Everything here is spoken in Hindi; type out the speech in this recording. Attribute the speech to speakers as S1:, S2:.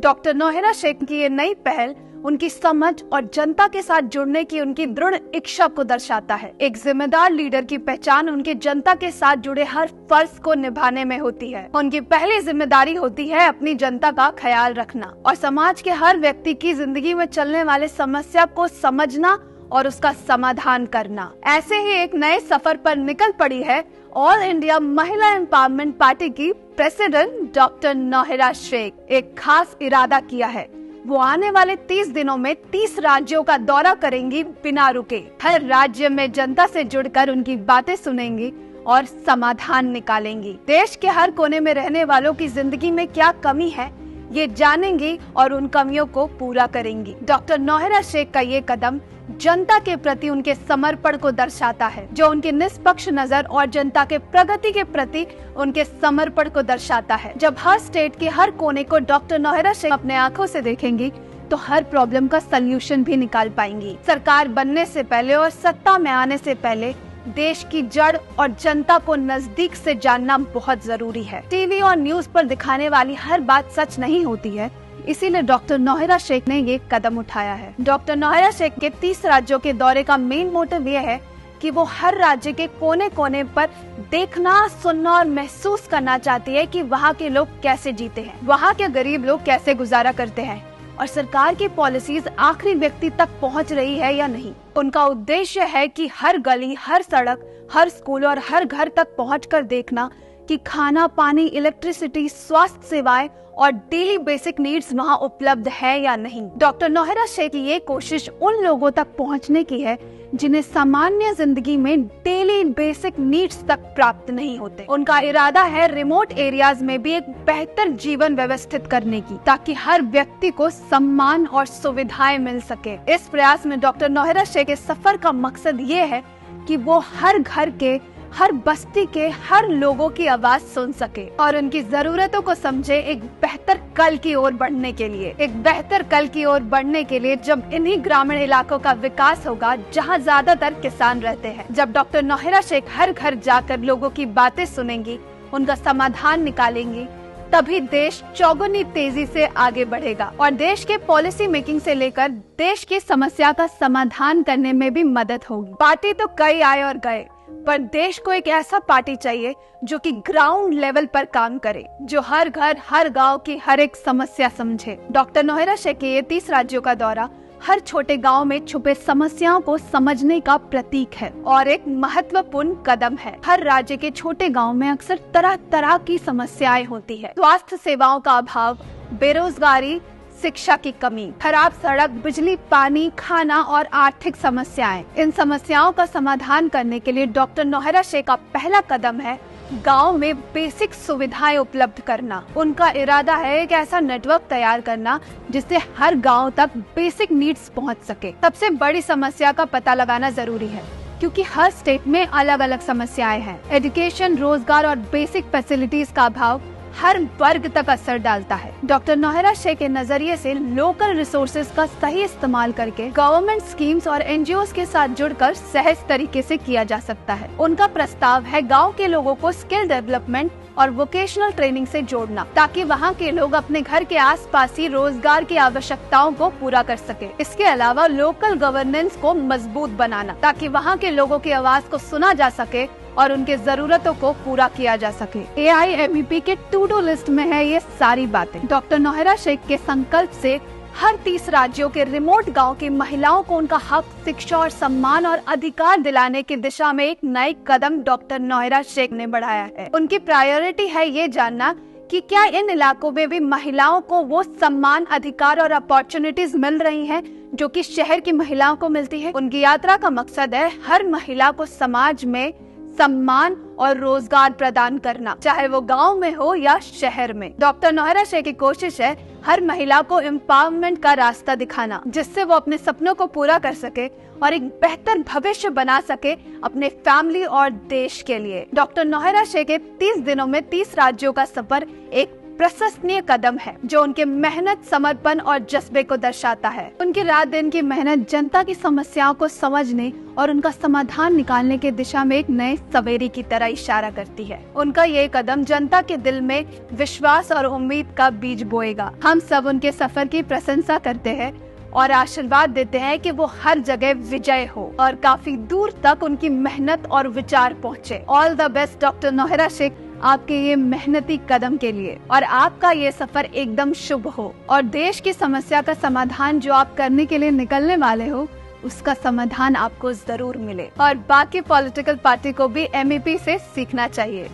S1: डॉक्टर नौहेरा शेख की ये नई पहल उनकी समझ और जनता के साथ जुड़ने की उनकी दृढ़ इच्छा को दर्शाता है। एक जिम्मेदार लीडर की पहचान उनके जनता के साथ जुड़े हर फर्ज को निभाने में होती है। उनकी पहली जिम्मेदारी होती है अपनी जनता का ख्याल रखना और समाज के हर व्यक्ति की जिंदगी में चलने वाले समस्या को समझना और उसका समाधान करना। ऐसे ही एक नए सफर पर निकल पड़ी है ऑल इंडिया महिला एम्पावरमेंट पार्टी की प्रेसिडेंट डॉक्टर नौहेरा शेख। एक खास इरादा किया है, वो आने वाले 30 दिनों में 30 राज्यों का दौरा करेंगी बिना रुके। हर राज्य में जनता से जुड़कर उनकी बातें सुनेंगी और समाधान निकालेंगी। देश के हर कोने में रहने वालों की जिंदगी में क्या कमी है ये जानेंगी और उन कमियों को पूरा करेंगी। डॉक्टर नौहेरा शेख का ये कदम जनता के प्रति उनके समर्पण को दर्शाता है, जो उनकी निष्पक्ष नजर और जनता के प्रगति के प्रति उनके समर्पण को दर्शाता है। जब हर स्टेट के हर कोने को डॉक्टर नौहेरा शेख अपने आंखों से देखेंगी तो हर प्रॉब्लम का सल्यूशन भी निकाल पाएंगी। सरकार बनने से पहले और सत्ता में आने से पहले देश की जड़ और जनता को नजदीक से जानना बहुत जरूरी है। टीवी और न्यूज पर दिखाने वाली हर बात सच नहीं होती है, इसीलिए डॉक्टर नौहेरा शेख ने ये कदम उठाया है। डॉक्टर नौहेरा शेख के 30 राज्यों के दौरे का मेन मोटिव ये है कि वो हर राज्य के कोने कोने पर देखना, सुनना और महसूस करना चाहती है कि वहाँ के लोग कैसे जीते हैं, वहाँ के गरीब लोग कैसे गुजारा करते हैं और सरकार की पॉलिसीज आखिरी व्यक्ति तक पहुँच रही है या नहीं। उनका उद्देश्य है कि हर गली, हर सड़क, हर स्कूल और हर घर तक पहुंचकर देखना कि खाना, पानी, इलेक्ट्रिसिटी, स्वास्थ्य सेवाएं और डेली बेसिक नीड्स वहां उपलब्ध है या नहीं। डॉक्टर नौहेरा शेख की ये कोशिश उन लोगों तक पहुंचने की है जिन्हें सामान्य जिंदगी में डेली बेसिक नीड्स तक प्राप्त नहीं होते। उनका इरादा है रिमोट एरियाज में भी एक बेहतर जीवन व्यवस्थित करने की, ताकि हर व्यक्ति को सम्मान और सुविधाएं मिल सके। इस प्रयास में डॉक्टर नौहेरा शेख के सफर का मकसद ये है कि वो हर घर के, हर बस्ती के हर लोगों की आवाज सुन सके और उनकी जरूरतों को समझे। एक बेहतर कल की ओर बढ़ने के लिए, जब इन्हीं ग्रामीण इलाकों का विकास होगा जहां ज्यादातर किसान रहते हैं। जब डॉक्टर नौहेरा शेख हर घर जाकर लोगों की बातें सुनेंगी, उनका समाधान निकालेंगी, तभी देश चौगुनी तेजी से आगे बढ़ेगा और देश के पॉलिसी मेकिंग से लेकर देश की समस्या का समाधान करने में भी मदद होगी। पार्टी तो कई आए और गए, पर देश को एक ऐसा पार्टी चाहिए जो कि ग्राउंड लेवल पर काम करे, जो हर घर, हर गांव की हर एक समस्या समझे। डॉक्टर नौहेरा शेख के ये 30 राज्यों का दौरा हर छोटे गांव में छुपे समस्याओं को समझने का प्रतीक है और एक महत्वपूर्ण कदम है। हर राज्य के छोटे गांव में अक्सर तरह तरह की समस्याएं होती है। स्वास्थ्य सेवाओं का अभाव, बेरोजगारी, शिक्षा की कमी, खराब सड़क, बिजली, पानी, खाना और आर्थिक समस्याएं। इन समस्याओं का समाधान करने के लिए डॉक्टर नौहेरा शेख का पहला कदम है गांव में बेसिक सुविधाएं उपलब्ध करना। उनका इरादा है एक ऐसा नेटवर्क तैयार करना जिससे हर गांव तक बेसिक नीड्स पहुंच सके। सबसे बड़ी समस्या का पता लगाना जरूरी है, क्योंकि हर स्टेट में अलग अलग समस्याएं हैं। एजुकेशन, रोजगार और बेसिक फैसिलिटीज का अभाव हर वर्ग तक असर डालता है। डॉक्टर नौहेरा शेख के नजरिए से लोकल रिसोर्सेज का सही इस्तेमाल करके गवर्नमेंट स्कीम्स और एनजीओज के साथ जुड़कर सहज तरीके से किया जा सकता है। उनका प्रस्ताव है गांव के लोगों को स्किल डेवलपमेंट और वोकेशनल ट्रेनिंग से जोड़ना, ताकि वहां के लोग अपने घर के आसपास ही रोजगार की आवश्यकताओं को पूरा कर सके। इसके अलावा लोकल गवर्नेंस को मजबूत बनाना, ताकि वहां के लोगों की आवाज को सुना जा सके और उनके जरूरतों को पूरा किया जा सके। AIMEP के टू डू लिस्ट में है ये सारी बातें। डॉक्टर नौहेरा शेख के संकल्प से हर 30 राज्यों के रिमोट गांव की महिलाओं को उनका हक, शिक्षा और सम्मान और अधिकार दिलाने की दिशा में एक नए कदम डॉक्टर नौहेरा शेख ने बढ़ाया है। उनकी प्रायोरिटी है ये जानना कि क्या इन इलाकों में भी महिलाओं को वो सम्मान, अधिकार और अपॉर्चुनिटीज मिल रही हैं जो कि शहर की महिलाओं को मिलती है। उनकी यात्रा का मकसद है हर महिला को समाज में सम्मान और रोजगार प्रदान करना, चाहे वो गांव में हो या शहर में। डॉक्टर नौहेरा शेख की कोशिश है हर महिला को एम्पावरमेंट का रास्ता दिखाना, जिससे वो अपने सपनों को पूरा कर सके और एक बेहतर भविष्य बना सके अपने फैमिली और देश के लिए। डॉक्टर नौहेरा शेख के 30 दिनों में 30 राज्यों का सफर एक प्रशंसनीय कदम है जो उनके मेहनत, समर्पण और जज्बे को दर्शाता है। उनकी रात दिन की मेहनत जनता की समस्याओं को समझने और उनका समाधान निकालने की दिशा में एक नए सवेरे की तरह इशारा करती है। उनका ये कदम जनता के दिल में विश्वास और उम्मीद का बीज बोएगा। हम सब उनके सफर की प्रशंसा करते हैं और आशीर्वाद देते हैं कि वो हर जगह विजय हो और काफी दूर तक उनकी मेहनत और विचार पहुँचे। All the best doctor Nauhra Sheikh, आपके ये मेहनती कदम के लिए, और आपका ये सफर एकदम शुभ हो और देश की समस्या का समाधान जो आप करने के लिए निकलने वाले हो उसका समाधान आपको जरूर मिले और बाकी पॉलिटिकल पार्टी को भी MEP से सीखना चाहिए।